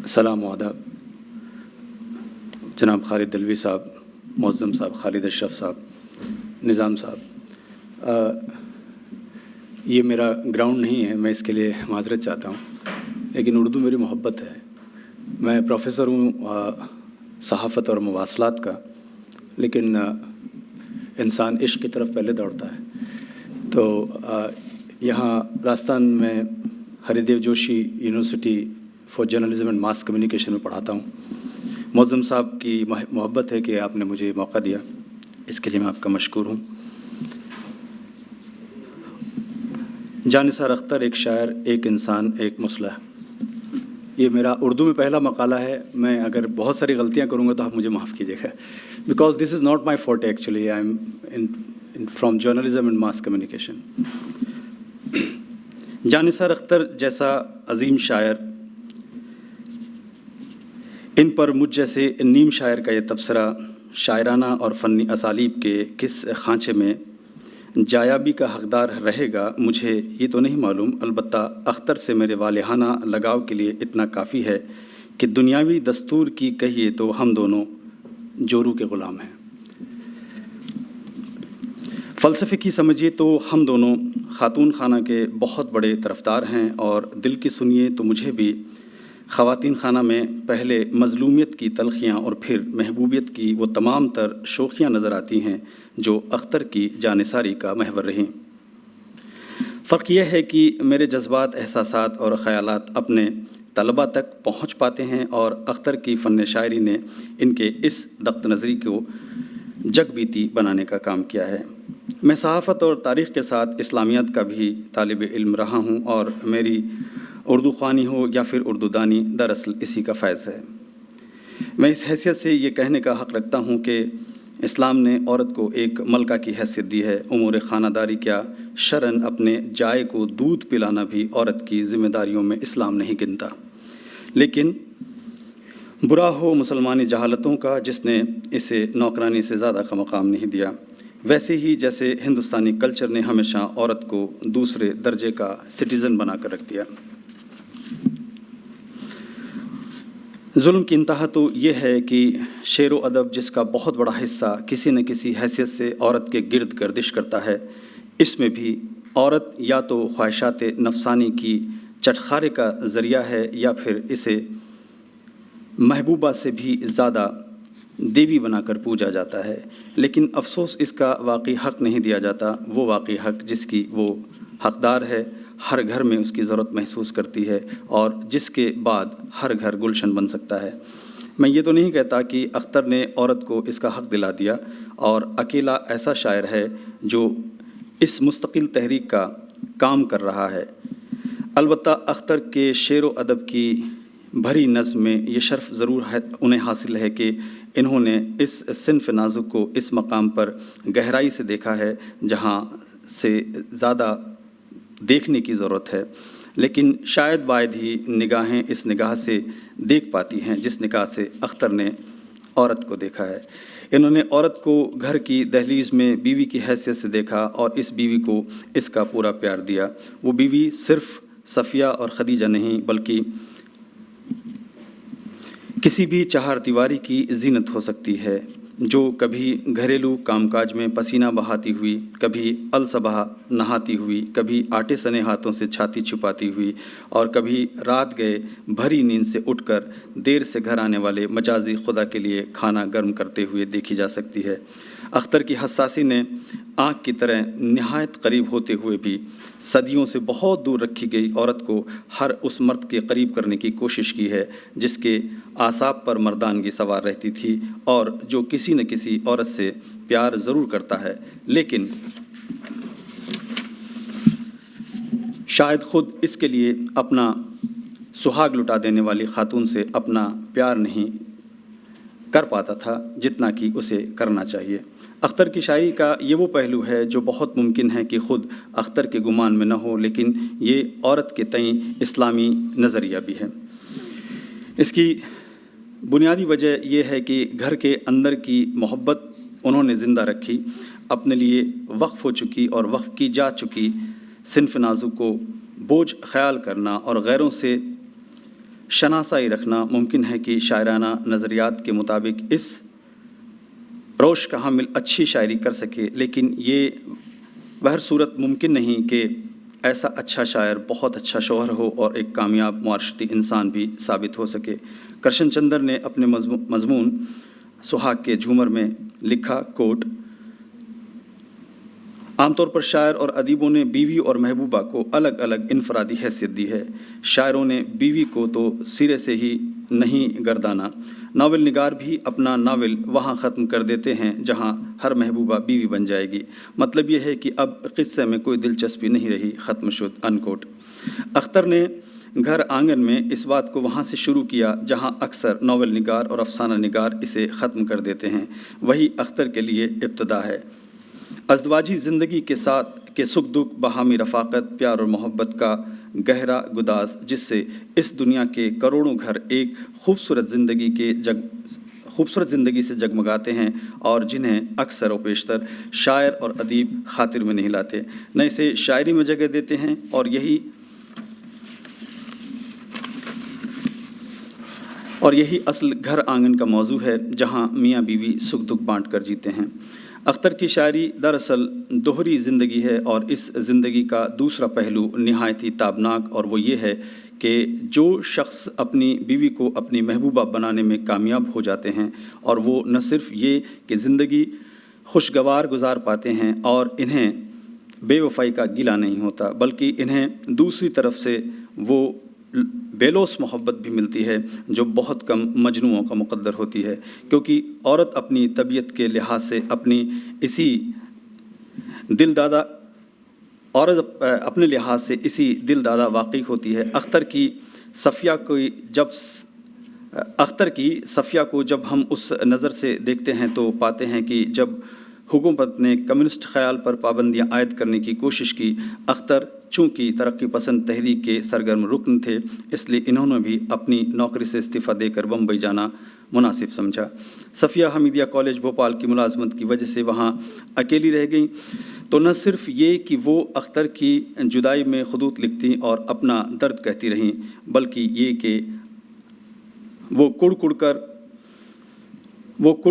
سلام و آداب جناب خالد دلوی صاحب، معظم صاحب، خالد اشرف صاحب، نظام صاحب، یہ میرا گراؤنڈ نہیں ہے، میں اس کے لیے معذرت چاہتا ہوں، لیکن اردو میری محبت ہے۔ میں پروفیسر ہوں صحافت اور مواصلات کا، لیکن انسان عشق کی طرف پہلے دوڑتا ہے۔ تو یہاں راجستھان میں Hari Dev Joshi university for journalism and mass communication میں پڑھاتا ہوں۔ معظم صاحب کی محبت ہے کہ آپ نے مجھے موقع دیا، اس کے لیے میں آپ کا مشکور ہوں۔ جاں نثار اختر ایک شاعر، ایک انسان، ایک مصلح، یہ میرا اردو میں پہلا مقالہ ہے۔ میں اگر بہت ساری غلطیاں کروں گا تو آپ مجھے معاف کیجیے گا، because this is not my forte actually, I am from journalism and mass communication. Jan Nisar Akhtar جیسا عظیم شاعر، ان پر مجھ جیسے نیم شاعر کا یہ تبصرہ شاعرانہ اور فنی اسالیب کے کس خانچے میں جایابی کا حقدار رہے گا مجھے یہ تو نہیں معلوم، البتہ اختر سے میرے والہانہ لگاؤ کے لیے اتنا کافی ہے کہ دنیاوی دستور کی کہیے تو ہم دونوں جورو کے غلام ہیں، فلسفے کی سمجھیے تو ہم دونوں خاتون خانہ کے بہت بڑے طرفدار ہیں، اور دل کی سنیے تو مجھے بھی خواتین خانہ میں پہلے مظلومیت کی تلخیاں اور پھر محبوبیت کی وہ تمام تر شوخیاں نظر آتی ہیں جو اختر کی جاں نثاری کا محور رہیں۔ فرق یہ ہے کہ میرے جذبات، احساسات اور خیالات اپنے طلباء تک پہنچ پاتے ہیں، اور اختر کی فن شاعری نے ان کے اس دقت نظری کو جگ بیتی بنانے کا کام کیا ہے۔ میں صحافت اور تاریخ کے ساتھ اسلامیات کا بھی طالب علم رہا ہوں، اور میری اردو خوانی ہو یا پھر اردو دانی دراصل اسی کا فیض ہے۔ میں اس حیثیت سے یہ کہنے کا حق رکھتا ہوں کہ اسلام نے عورت کو ایک ملکہ کی حیثیت دی ہے۔ امور خانہ داری کیا، شرعاً اپنے جائے کو دودھ پلانا بھی عورت کی ذمہ داریوں میں اسلام نہیں گنتا، لیکن برا ہو مسلمانی جہالتوں کا جس نے اسے نوکرانی سے زیادہ کا مقام نہیں دیا، ویسے ہی جیسے ہندوستانی کلچر نے ہمیشہ عورت کو دوسرے درجے کا سٹیزن بنا کر رکھ دیا۔ ظلم کی انتہا تو یہ ہے کہ شعر و ادب جس کا بہت بڑا حصہ کسی نہ کسی حیثیت سے عورت کے گرد گردش کرتا ہے، اس میں بھی عورت یا تو خواہشات نفسانی کی چٹخارے کا ذریعہ ہے یا پھر اسے محبوبہ سے بھی زیادہ دیوی بنا کر پوجا جاتا ہے، لیکن افسوس اس کا واقعی حق نہیں دیا جاتا، وہ واقعی حق جس کی وہ حقدار ہے، ہر گھر میں اس کی ضرورت محسوس کرتی ہے، اور جس کے بعد ہر گھر گلشن بن سکتا ہے۔ میں یہ تو نہیں کہتا کہ اختر نے عورت کو اس کا حق دلا دیا، اور اکیلا ایسا شاعر ہے جو اس مستقل تحریک کا کام کر رہا ہے۔ البتہ اختر کے شعر و ادب کی بھری نظم میں یہ شرف ضرور ہے انہیں حاصل ہے کہ انہوں نے اس صنف نازک کو اس مقام پر گہرائی سے دیکھا ہے جہاں سے زیادہ دیکھنے کی ضرورت ہے، لیکن شاید باید ہی نگاہیں اس نگاہ سے دیکھ پاتی ہیں جس نگاہ سے اختر نے عورت کو دیکھا ہے۔ انہوں نے عورت کو گھر کی دہلیز میں بیوی کی حیثیت سے دیکھا اور اس بیوی کو اس کا پورا پیار دیا۔ وہ بیوی صرف صفیہ اور خدیجہ نہیں بلکہ کسی بھی چہار دیواری کی زینت ہو سکتی ہے، جو کبھی گھریلو کام کاج میں پسینہ بہاتی ہوئی، کبھی الصبح نہاتی ہوئی، کبھی آٹے سنے ہاتھوں سے چھاتی چھپاتی ہوئی، اور کبھی رات گئے بھری نیند سے اٹھ کر دیر سے گھر آنے والے مجازی خدا کے لیے کھانا گرم کرتے ہوئے دیکھی جا سکتی ہے۔ اختر کی حساسی نے آنکھ کی طرح نہایت قریب ہوتے ہوئے بھی صدیوں سے بہت دور رکھی گئی عورت کو ہر اس مرد کے قریب کرنے کی کوشش کی ہے جس کے اعصاب پر مردانگی سوار رہتی تھی، اور جو کسی نہ کسی عورت سے پیار ضرور کرتا ہے، لیکن شاید خود اس کے لیے اپنا سہاگ لٹا دینے والی خاتون سے اپنا پیار نہیں کر پاتا تھا جتنا کہ اسے کرنا چاہیے۔ اختر کی شاعری کا یہ وہ پہلو ہے جو بہت ممکن ہے کہ خود اختر کے گمان میں نہ ہو، لیکن یہ عورت کے تئیں اسلامی نظریہ بھی ہے۔ اس کی بنیادی وجہ یہ ہے کہ گھر کے اندر کی محبت انہوں نے زندہ رکھی، اپنے لیے وقف ہو چکی اور وقف کی جا چکی صنف نازک کو بوجھ خیال کرنا اور غیروں سے شناسائی رکھنا ممکن ہے کہ شاعرانہ نظریات کے مطابق اس روش کا حامل اچھی شاعری کر سکے، لیکن یہ بہر صورت ممکن نہیں کہ ایسا اچھا شاعر بہت اچھا شوہر ہو اور ایک کامیاب معاشرتی انسان بھی ثابت ہو سکے۔ کرشن چندر نے اپنے مضمون سہاگ کے جھومر میں لکھا، کوٹ: عام طور پر شاعر اور ادیبوں نے بیوی اور محبوبہ کو الگ الگ انفرادی حیثیت دی ہے۔ شاعروں نے بیوی کو تو سرے سے ہی نہیں گردانا۔ ناول نگار بھی اپنا ناول وہاں ختم کر دیتے ہیں جہاں ہر محبوبہ بیوی بن جائے گی۔ مطلب یہ ہے کہ اب قصے میں کوئی دلچسپی نہیں رہی، ختم شد، انکوٹ۔ اختر نے گھر آنگن میں اس بات کو وہاں سے شروع کیا جہاں اکثر ناول نگار اور افسانہ نگار اسے ختم کر دیتے ہیں۔ وہی اختر کے لیے ابتدا ہے۔ ازدواجی زندگی کے ساتھ کے سکھ دکھ، باہمی رفاقت، پیار اور محبت کا گہرا گداز، جس سے اس دنیا کے کروڑوں گھر ایک خوبصورت زندگی سے جگمگاتے ہیں، اور جنہیں اکثر و بیشتر شاعر اور ادیب خاطر میں نہیں لاتے، نہ اسے شاعری میں جگہ دیتے ہیں، اور یہی اصل گھر آنگن کا موضوع ہے جہاں میاں بیوی سکھ دکھ بانٹ کر جیتے ہیں۔ اختر کی شاعری دراصل دوہری زندگی ہے، اور اس زندگی کا دوسرا پہلو نہایت ہی تابناک، اور وہ یہ ہے کہ جو شخص اپنی بیوی کو اپنی محبوبہ بنانے میں کامیاب ہو جاتے ہیں، اور وہ نہ صرف یہ کہ زندگی خوشگوار گزار پاتے ہیں اور انہیں بے وفائی کا گلہ نہیں ہوتا، بلکہ انہیں دوسری طرف سے وہ بے لوث محبت بھی ملتی ہے جو بہت کم مجنوؤں کا مقدر ہوتی ہے، کیونکہ عورت اپنی طبیعت کے لحاظ سے اپنے لحاظ سے اسی دل دادا واقعی ہوتی ہے۔ اختر کی صفیہ کو جب ہم اس نظر سے دیکھتے ہیں تو پاتے ہیں کہ جب حکومت نے کمیونسٹ خیال پر پابندیاں عائد کرنے کی کوشش کی، اختر چونکہ ترقی پسند تحریک کے سرگرم رکن تھے، اس لیے انہوں نے بھی اپنی نوکری سے استعفیٰ دے کر بمبئی جانا مناسب سمجھا۔ صفیہ حمیدیہ کالج بھوپال کی ملازمت کی وجہ سے وہاں اکیلی رہ گئیں، تو نہ صرف یہ کہ وہ اختر کی جدائی میں خطوط لکھتیں اور اپنا درد کہتی رہیں، بلکہ یہ کہ وہ کڑ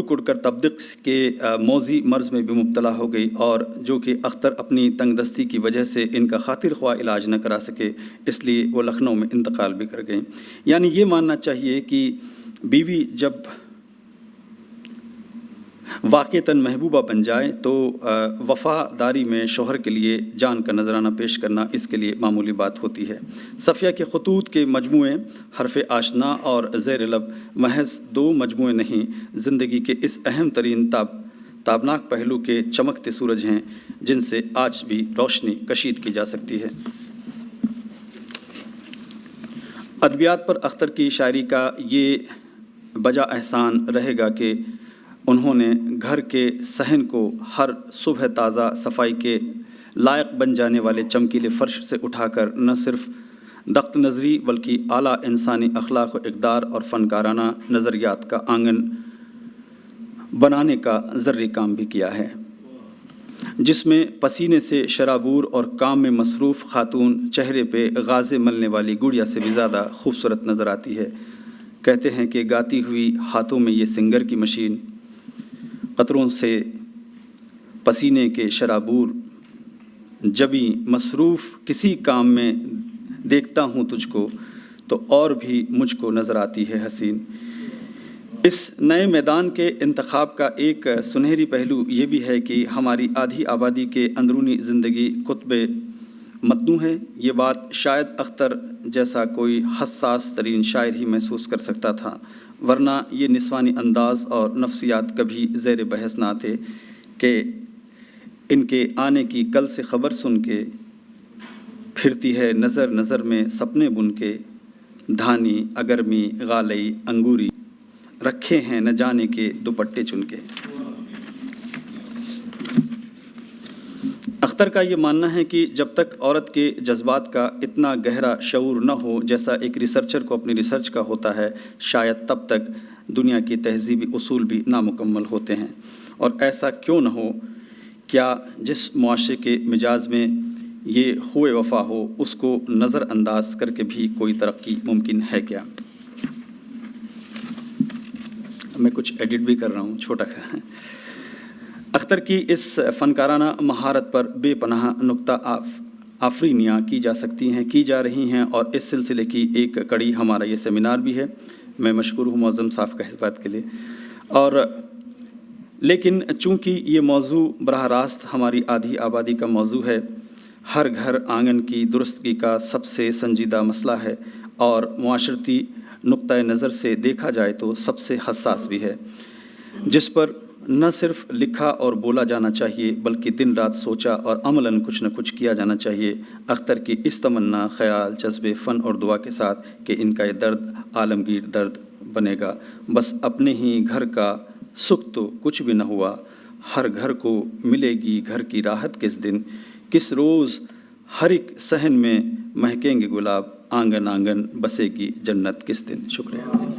کڑ کر تبدق کے موذی مرض میں بھی مبتلا ہو گئی، اور جو کہ اختر اپنی تنگ دستی کی وجہ سے ان کا خاطر خواہ علاج نہ کرا سکے، اس لیے وہ لکھنؤ میں انتقال بھی کر گئیں۔ یعنی یہ ماننا چاہیے کہ بیوی جب واقعتاً محبوبہ بن جائے تو وفاداری میں شوہر کے لیے جان کا نذرانہ پیش کرنا اس کے لیے معمولی بات ہوتی ہے۔ صفیہ کے خطوط کے مجموعے حرف آشنا اور زیر لب محض 2 مجموعے نہیں، زندگی کے اس اہم ترین تابناک پہلو کے چمکتے سورج ہیں جن سے آج بھی روشنی کشید کی جا سکتی ہے۔ ادبیات پر اختر کی شاعری کا یہ بجا احسان رہے گا کہ انہوں نے گھر کے صحن کو ہر صبح تازہ صفائی کے لائق بن جانے والے چمکیلے فرش سے اٹھا کر نہ صرف دقت نظری بلکہ اعلیٰ انسانی اخلاق و اقدار اور فنکارانہ نظریات کا آنگن بنانے کا ذری کام بھی کیا ہے، جس میں پسینے سے شرابور اور کام میں مصروف خاتون چہرے پہ غازے ملنے والی گڑیا سے بھی زیادہ خوبصورت نظر آتی ہے۔ کہتے ہیں کہ گاتی ہوئی ہاتھوں میں یہ سنگر کی مشین، قطروں سے پسینے کے شرابور، جبھی مصروف کسی کام میں دیکھتا ہوں تجھ کو تو اور بھی مجھ کو نظر آتی ہے حسین۔ اس نئے میدان کے انتخاب کا ایک سنہری پہلو یہ بھی ہے کہ ہماری آدھی آبادی کے اندرونی زندگی کتب متنوع ہے۔ یہ بات شاید اختر جیسا کوئی حساس ترین شاعر ہی محسوس کر سکتا تھا، ورنہ یہ نسوانی انداز اور نفسیات کبھی زیر بحث نہ آتے کہ ان کے آنے کی کل سے خبر سن کے پھرتی ہے نظر نظر میں سپنے بن کے، دھانی اگرمی غالئی انگوری رکھے ہیں نہ جانے کے دوپٹے چن کے۔ اختر کا یہ ماننا ہے کہ جب تک عورت کے جذبات کا اتنا گہرا شعور نہ ہو جیسا ایک ریسرچر کو اپنی ریسرچ کا ہوتا ہے، شاید تب تک دنیا کی تہذیبی اصول بھی نامکمل ہوتے ہیں۔ اور ایسا کیوں نہ ہو؟ کیا جس معاشرے کے مزاج میں یہ خوئے وفا ہو، اس کو نظر انداز کر کے بھی کوئی ترقی ممکن ہے کیا؟ میں کچھ ایڈٹ بھی کر رہا ہوں، چھوٹا کر اختر کی اس فنکارانہ مہارت پر بے پناہ نکتہ آفرینیاں کی جا رہی ہیں، اور اس سلسلے کی ایک کڑی ہمارا یہ سیمینار بھی ہے۔ میں مشکور ہوں معظم صاحب کا اس بات کے لیے۔ اور لیکن چونکہ یہ موضوع براہ راست ہماری آدھی آبادی کا موضوع ہے، ہر گھر آنگن کی درستگی کا سب سے سنجیدہ مسئلہ ہے، اور معاشرتی نقطۂ نظر سے دیکھا جائے تو سب سے حساس بھی ہے، جس پر نہ صرف لکھا اور بولا جانا چاہیے بلکہ دن رات سوچا اور عملاً کچھ نہ کچھ کیا جانا چاہیے۔ اختر کی اس تمنا، خیال، جذبے، فن اور دعا کے ساتھ کہ ان کا یہ درد عالمگیر درد بنے گا۔ بس اپنے ہی گھر کا سکھ تو کچھ بھی نہ ہوا، ہر گھر کو ملے گی گھر کی راحت کس دن، کس روز ہر ایک صحن میں مہکیں گے گلاب، آنگن آنگن بسے گی جنت کس دن۔ شکریہ۔